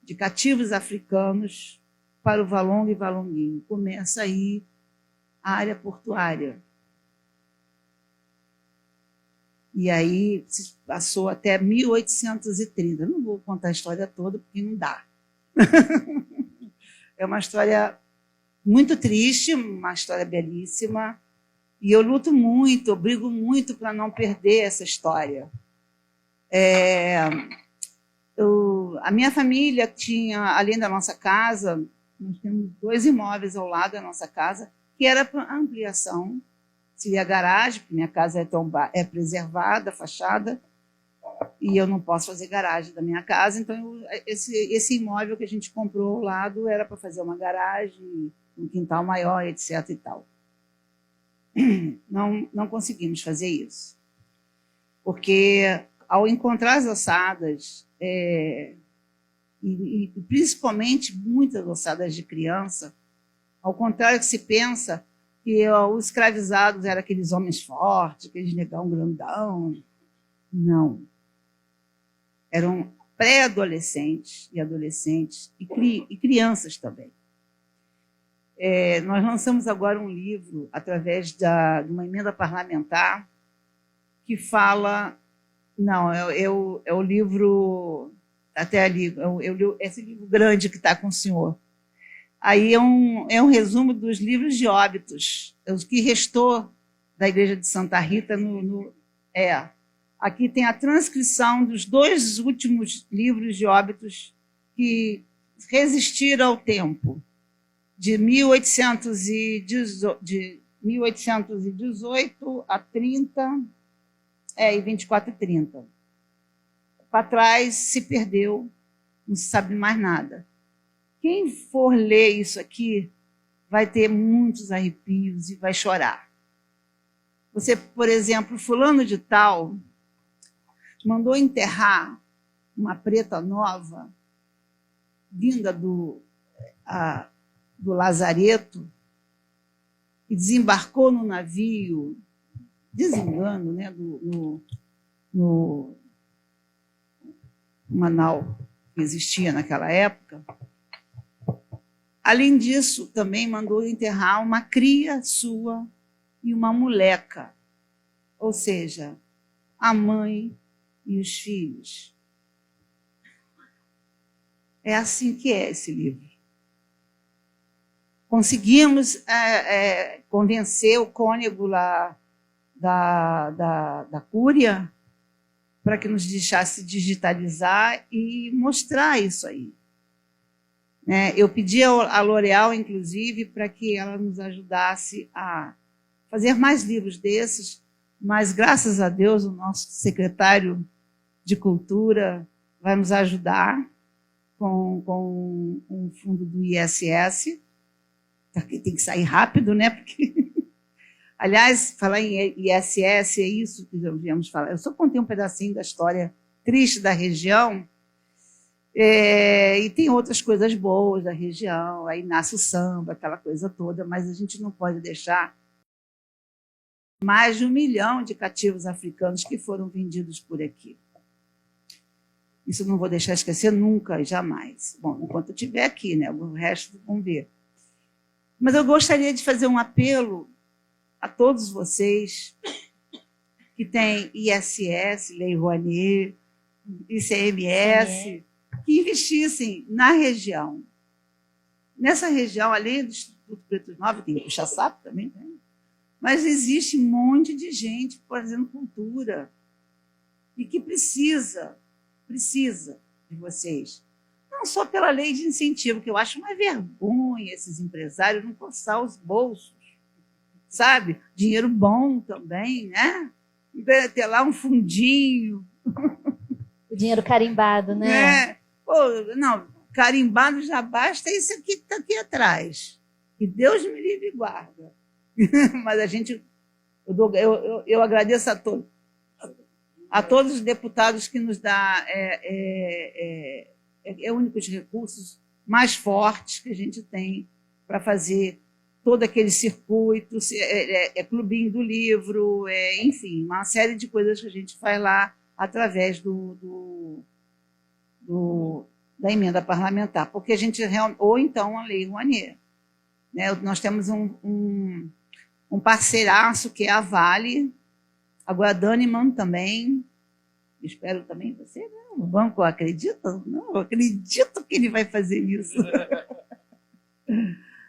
de cativos africanos para o Valongo e Valonguinho. Começa aí a área portuária. E aí se passou até 1830. Não vou contar a história toda, porque não dá. É uma história muito triste, uma história belíssima. E eu luto muito, eu brigo muito para não perder essa história. A minha família tinha, além da nossa casa, nós temos 2 imóveis ao lado da nossa casa, que era para ampliação. Seria a garagem, porque minha casa é preservada, a fachada, e eu não posso fazer garagem da minha casa, então esse imóvel que a gente comprou ao lado era para fazer uma garagem, um quintal maior, etc. e tal. Não conseguimos fazer isso, porque ao encontrar as ossadas, e principalmente muitas ossadas de criança, Ao contrário que se pensa que os escravizados eram aqueles homens fortes, aqueles negão grandão. Não. Eram pré-adolescentes e adolescentes e crianças também. Nós lançamos agora um livro através de uma emenda parlamentar que fala... Não, é o livro... Até ali, esse livro grande que está com o senhor. Aí é um resumo dos livros de óbitos, o que restou da Igreja de Santa Rita. Aqui tem a transcrição dos 2 últimos livros de óbitos que resistiram ao tempo, de 1818 a 30, e 24 e 30. Para trás se perdeu, não se sabe mais nada. Quem for ler isso aqui vai ter muitos arrepios e vai chorar. Você, por exemplo, fulano de tal mandou enterrar uma preta nova vinda do Lazareto e desembarcou no navio, desengano, né, no Manaus, que existia naquela época. Além disso, também mandou enterrar uma cria sua e uma moleca, ou seja, a mãe e os filhos. É assim que é esse livro. Conseguimos convencer o cônego lá da Cúria para que nos deixasse digitalizar e mostrar isso aí. Eu pedi à L'Oréal, inclusive, para que ela nos ajudasse a fazer mais livros desses, mas, graças a Deus, o nosso secretário de Cultura vai nos ajudar com um fundo do ISS, porque tem que sair rápido, né? Porque... Aliás, falar em ISS é isso que devíamos falar. Eu só contei um pedacinho da história triste da região, e tem outras coisas boas da região, aí nasce o samba, aquela coisa toda, mas a gente não pode deixar mais de 1 milhão de cativos africanos que foram vendidos por aqui. Isso eu não vou deixar esquecer nunca e jamais. Bom, enquanto eu estiver aqui, né? O resto vamos ver. Mas eu gostaria de fazer um apelo a todos vocês que têm ISS, Lei Rouanet, ICMS, que investissem na região. Nessa região, além do Instituto Preto Nova, tem o Puxa-Saco também, né? Mas existe um monte de gente fazendo cultura e que precisa de vocês. Não só pela lei de incentivo, que eu acho uma vergonha esses empresários não coçar os bolsos, sabe? Dinheiro bom também, né? Ter lá um fundinho. O dinheiro carimbado, né? Pô, não, carimbado já basta esse aqui que está aqui atrás. Que Deus me livre e guarda. Mas eu agradeço a todos os deputados que nos dá um dos recursos mais fortes que a gente tem para fazer todo aquele circuito, clubinho do livro, enfim, uma série de coisas que a gente faz lá através da emenda parlamentar, porque a gente ou então a Lei Rouanet, né? Nós temos um parceiraço que é a Vale, agora a Daniman também, espero também você, né? O banco acredita? Não, eu acredito que ele vai fazer isso.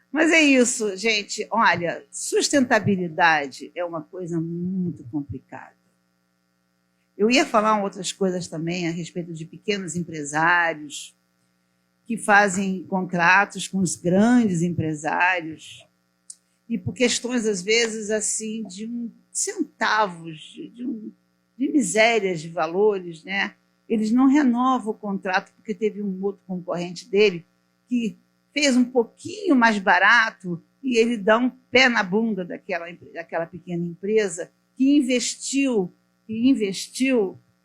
Mas é isso, gente. Olha, sustentabilidade é uma coisa muito complicada. Eu ia falar outras coisas também a respeito de pequenos empresários que fazem contratos com os grandes empresários e por questões, às vezes, assim, de centavos, de misérias de valores, né? Eles não renovam o contrato porque teve um outro concorrente dele que fez um pouquinho mais barato e ele dá um pé na bunda daquela pequena empresa que investiu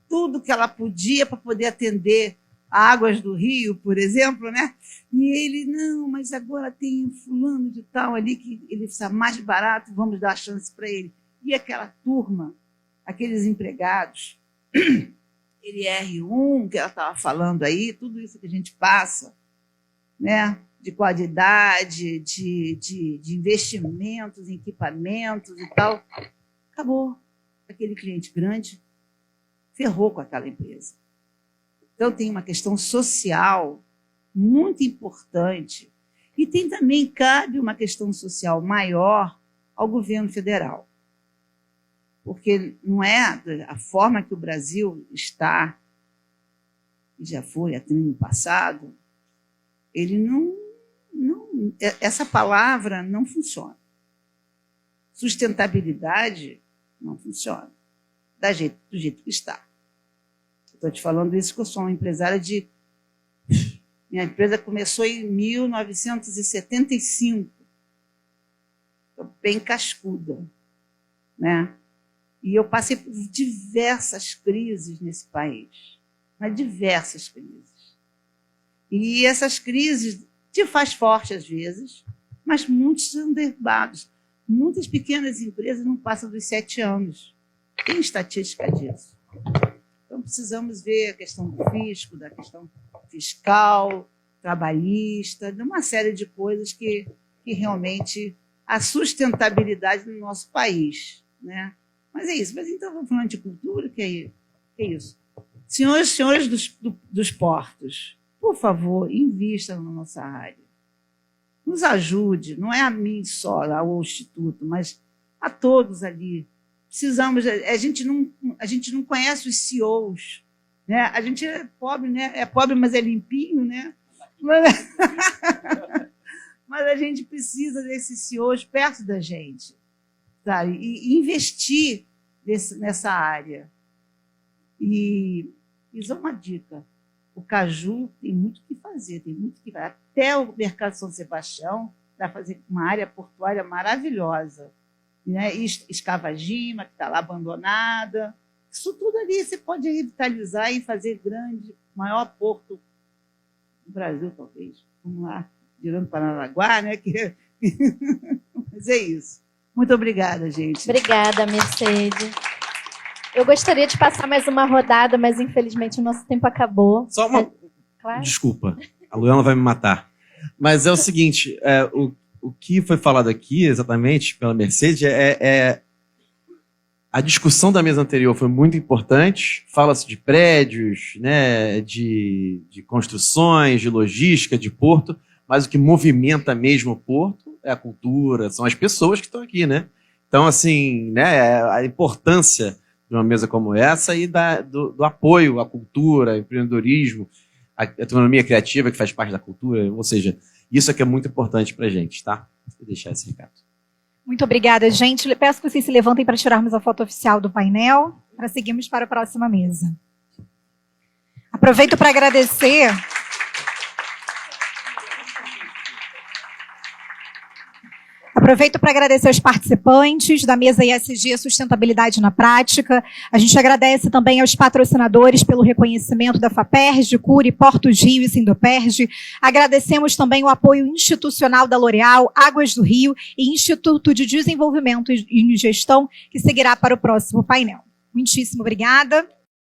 tudo que ela podia para poder atender Águas do Rio, por exemplo, né? E ele, não, mas agora tem fulano de tal ali que ele está mais barato, vamos dar a chance para ele. E aquela turma, aqueles empregados, ele R1, que ela estava falando aí, tudo isso que a gente passa, né? De qualidade, de investimentos em equipamentos e tal, acabou. Aquele cliente grande ferrou com aquela empresa. Então, tem uma questão social muito importante e tem também, cabe uma questão social maior ao governo federal. Porque não é a forma que o Brasil está, e já foi até no passado, ele não, essa palavra não funciona. Sustentabilidade não funciona do jeito que está. Estou te falando isso porque eu sou uma empresária de... Minha empresa começou em 1975. Estou bem cascuda, né? E eu passei por diversas crises nesse país, mas diversas crises. E essas crises te faz forte às vezes, mas muitos são derrubados. Muitas pequenas empresas não passam dos 7 anos. Tem estatística disso. Então, precisamos ver a questão do fisco, da questão fiscal, trabalhista, de uma série de coisas que realmente a sustentabilidade no nosso país, né? Mas é isso. Mas então, vamos falando de cultura, que é isso. Senhores dos portos, por favor, invistam na nossa área. Nos ajude, não é a mim só, ao Instituto, mas a todos ali. Precisamos, a gente não conhece os CEOs, né? A gente é pobre, né? É pobre, mas é limpinho, né? Mas a gente precisa desses CEOs perto da gente, sabe? E investir nessa área. E isso é uma dica. O Caju tem muito o que fazer, tem muito que fazer. Até o Mercado São Sebastião vai fazer uma área portuária maravilhosa. Né? Escavagima, que está lá abandonada. Isso tudo ali você pode revitalizar e fazer maior porto do Brasil, talvez. Vamos lá, virando Paranaguá, né? Mas é isso. Muito obrigada, gente. Obrigada, Mercedes. Eu gostaria de passar mais uma rodada, mas infelizmente o nosso tempo acabou. Só uma... Claro. Desculpa, a Luana vai me matar. Mas é o seguinte, o que foi falado aqui, exatamente, pela Mercedes, a discussão da mesa anterior foi muito importante. Fala-se de prédios, né, de construções, de logística, de porto, mas o que movimenta mesmo o porto é a cultura, são as pessoas que estão aqui, né? Então, assim, né, a importância de uma mesa como essa e do apoio à cultura, ao empreendedorismo, à autonomia criativa que faz parte da cultura, ou seja, isso é que é muito importante para a gente, tá? Vou deixar esse recado. Muito obrigada, gente. Peço que vocês se levantem para tirarmos a foto oficial do painel, para seguirmos para a próxima mesa. Aproveito para agradecer... Aproveito para agradecer aos participantes da mesa ESG Sustentabilidade na Prática. A gente agradece também aos patrocinadores pelo reconhecimento da FAPERJ, CURI, Portos Rio e Sindoperj. Agradecemos também o apoio institucional da L'Oréal, Águas do Rio e Instituto de Desenvolvimento e Gestão, que seguirá para o próximo painel. Muitíssimo obrigada.